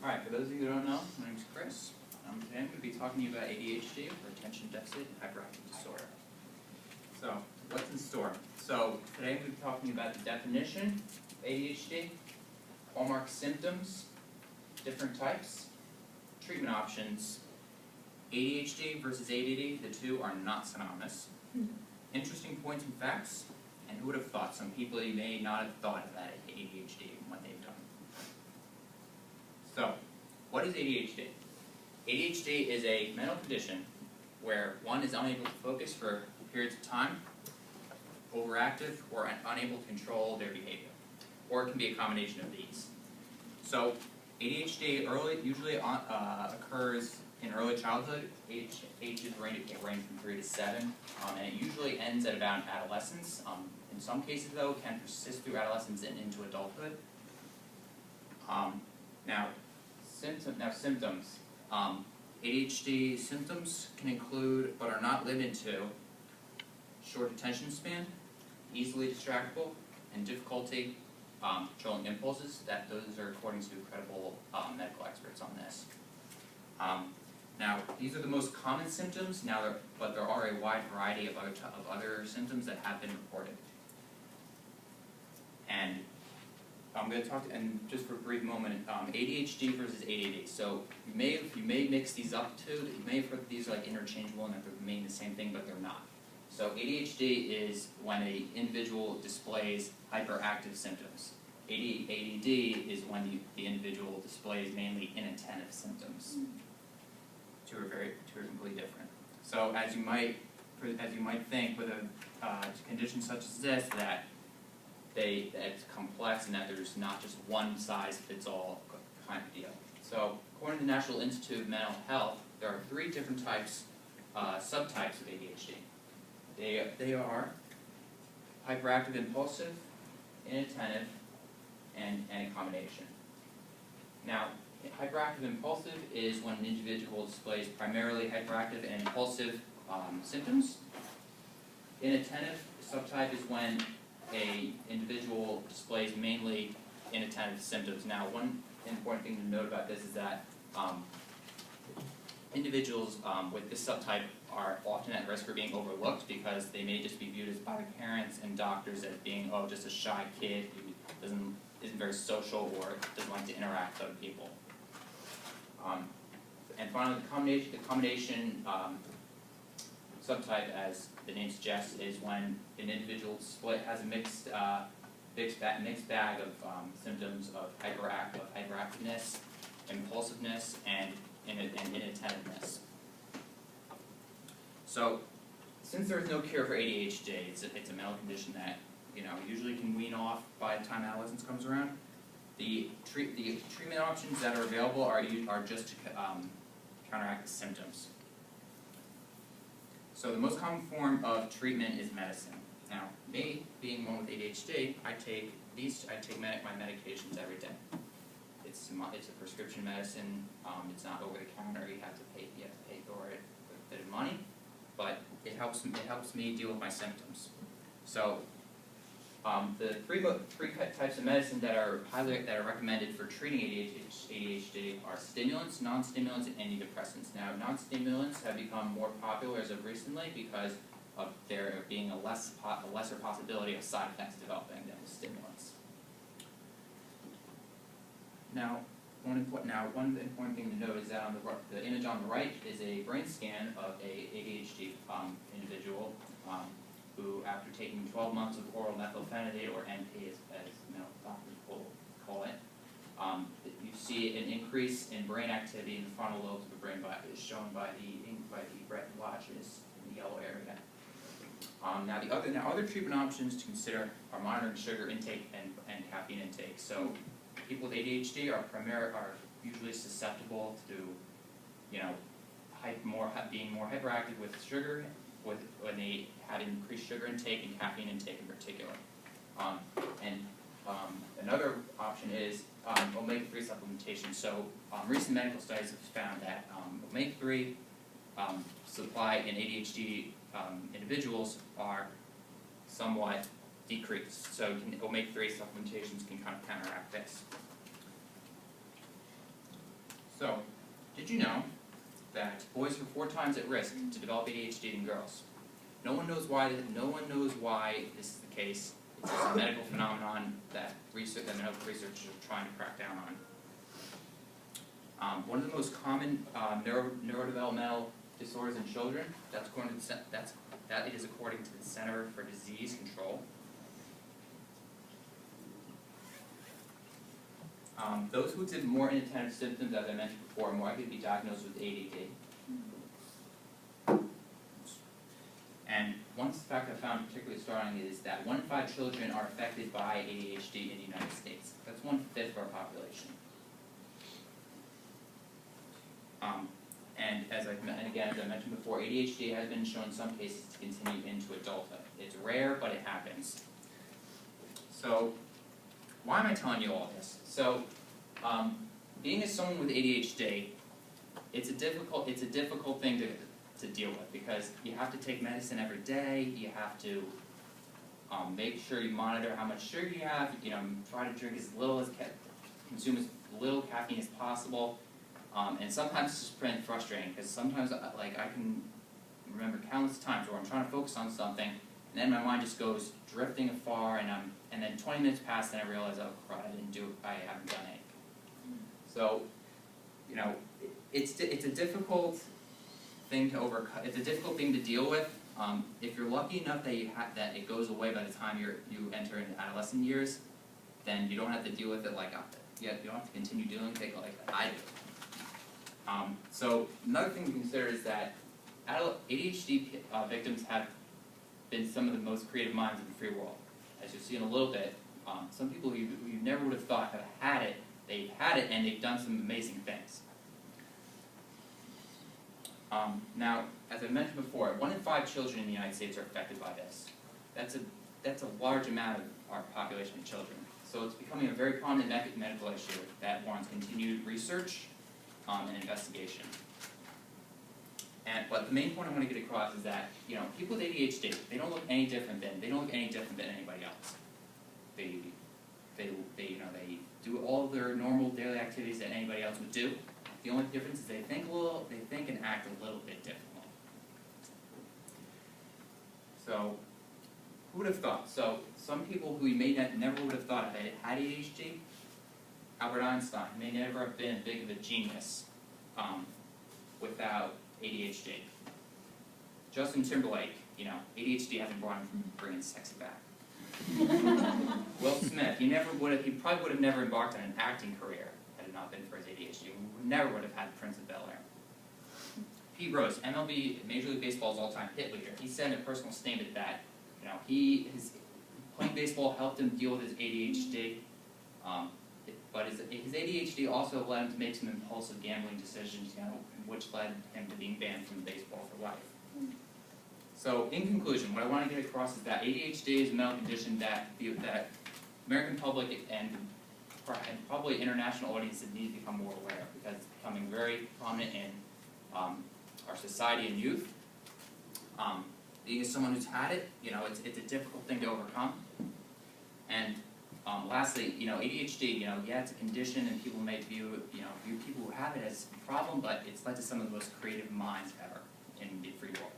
Alright, for those of you who don't know, my name is Chris. Today I'm going to be talking to you about ADHD, or Attention Deficit Hyperactive Disorder. So, what's in store? So, today I'm going to be talking about the definition of ADHD, hallmark symptoms, different types, treatment options, ADHD versus ADD, the two are not synonymous, interesting points and facts, and who would have thought? Some people you may not have thought of that ADHD and what they've done. So, what is ADHD? ADHD is a mental condition where one is unable to focus for periods of time, overactive, or unable to control their behavior. Or it can be a combination of these. So, ADHD usually occurs in early childhood. Ages range from 3 to 7, and it usually ends at about adolescence. In some cases, though, it can persist through adolescence and into adulthood. Symptoms. ADHD symptoms can include, but are not limited to, short attention span, easily distractible, and difficulty controlling impulses. Those are according to credible medical experts on this. Now, these are the most common symptoms. But there are a wide variety of other symptoms that have been reported. And I'm going to talk, and just for a brief moment, ADHD versus ADD. So you may mix these up too. You may have heard that these are like interchangeable and that they're meaning the same thing, but they're not. So ADHD is when an individual displays hyperactive symptoms. ADD is when the individual displays mainly inattentive symptoms. Two are completely different. So as you might think, with a condition such as this, that it's complex and that there's not just one size fits all kind of deal. So, according to the National Institute of Mental Health, there are 3 different subtypes of ADHD. They are hyperactive impulsive, inattentive, and a combination. Now, hyperactive impulsive is when an individual displays primarily hyperactive and impulsive symptoms. Inattentive subtype is when an individual displays mainly inattentive symptoms. Now, one important thing to note about this is that individuals with this subtype are often at risk for being overlooked because they may just be viewed as by parents and doctors as being, just a shy kid who isn't very social or doesn't like to interact with other people. And finally, the combination subtype, as the name suggests, is when an individual has a mixed bag of symptoms of hyperactiveness, impulsiveness, and inattentiveness. So, since there is no cure for ADHD, it's a mental condition that usually can wean off by the time adolescence comes around. The treatment options that are available are just to counteract the symptoms. So the most common form of treatment is medicine. Now, me, being one with ADHD, I take my medications every day. It's a prescription medicine. It's not over the counter. You have to pay for it with a bit of money, but it helps me deal with my symptoms. So the three types of medicine that are recommended for treating ADHD are stimulants, non-stimulants, and antidepressants. Now, non-stimulants have become more popular as of recently because of there being a lesser possibility of side effects developing than with stimulants. Now, one important thing to note is that the image on the right is a brain scan of a ADHD individual who, after taking 12 months of oral methylphenidate, or NP as medical doctors will call it, you see an increase in brain activity in the frontal lobes of the brain, is shown by the red blotches in the yellow area. Now, other treatment options to consider are monitoring sugar intake and caffeine intake. So, people with ADHD are usually susceptible to, being more hyperactive with sugar, when they have increased sugar intake and caffeine intake in particular. Another option is omega-3 supplementation. So recent medical studies have found that omega-3 supply in ADHD individuals are somewhat decreased. So omega-3 supplementations can kind of counteract this. So, did you know that boys are 4 times at risk to develop ADHD than girls? No one knows why this is the case. It's just a medical phenomenon that medical researchers are trying to crack down on. One of the most common neurodevelopmental disorders in children, that is according to the Center for Disease Control. Those who exhibit more inattentive symptoms, as I mentioned before, are more likely to be diagnosed with ADD. And one fact I found particularly startling is that 1 in 5 children are affected by ADHD in the United States. That's 1/5 of our population. And again, as I mentioned before, ADHD has been shown in some cases to continue into adulthood. It's rare, but it happens. So, why am I telling you all this? So, being as someone with ADHD, it's a difficult thing to deal with, because you have to take medicine every day. You have to make sure you monitor how much sugar you have. Try to drink consume as little caffeine as possible. And sometimes it's just pretty frustrating, because sometimes I can remember countless times where I'm trying to focus on something, and then my mind just goes drifting afar, and then 20 minutes pass, and I realize, oh crap, I haven't done it. So, it's a difficult thing to overcome. It's a difficult thing to deal with. If you're lucky enough that it goes away by the time you enter into adolescent years, then you don't have to deal with it you don't have to continue dealing with it like I do. So another thing to consider is that ADHD victims have been some of the most creative minds in the free world. As you'll see in a little bit, some people who you never would have thought have had it, they've had it, and they've done some amazing things. Now, as I mentioned before, 1 in 5 children in the United States are affected by this. That's a large amount of our population of children. So it's becoming a very prominent medical issue that warrants continued research and investigation. But the main point I want to get across is that people with ADHD, they don't look any different than anybody else. They do all their normal daily activities that anybody else would do. The only difference is they think and act a little bit differently. So, who would have thought? So, some people who you may never would have thought had ADHD. Albert Einstein may never have been big of a genius without ADHD. Justin Timberlake, ADHD hasn't brought him from bringing sexy back. Will Smith, he probably would have never embarked on an acting career had it not been for his ADHD. We never would have had Prince of Bel-Air. Pete Rose, MLB, Major League Baseball's all-time hit leader, he said in a personal statement that his playing baseball helped him deal with his ADHD, but his ADHD also led him to make some impulsive gambling decisions, which led him to being banned from baseball for life. So, in conclusion, what I want to get across is that ADHD is a mental condition that American public and probably international audiences need to become more aware of, because it's becoming very prominent in our society and youth. Being as someone who's had it, it's a difficult thing to overcome. And lastly, ADHD, it's a condition, and people may view people who have it as a problem, but it's led to some of the most creative minds ever in the free world.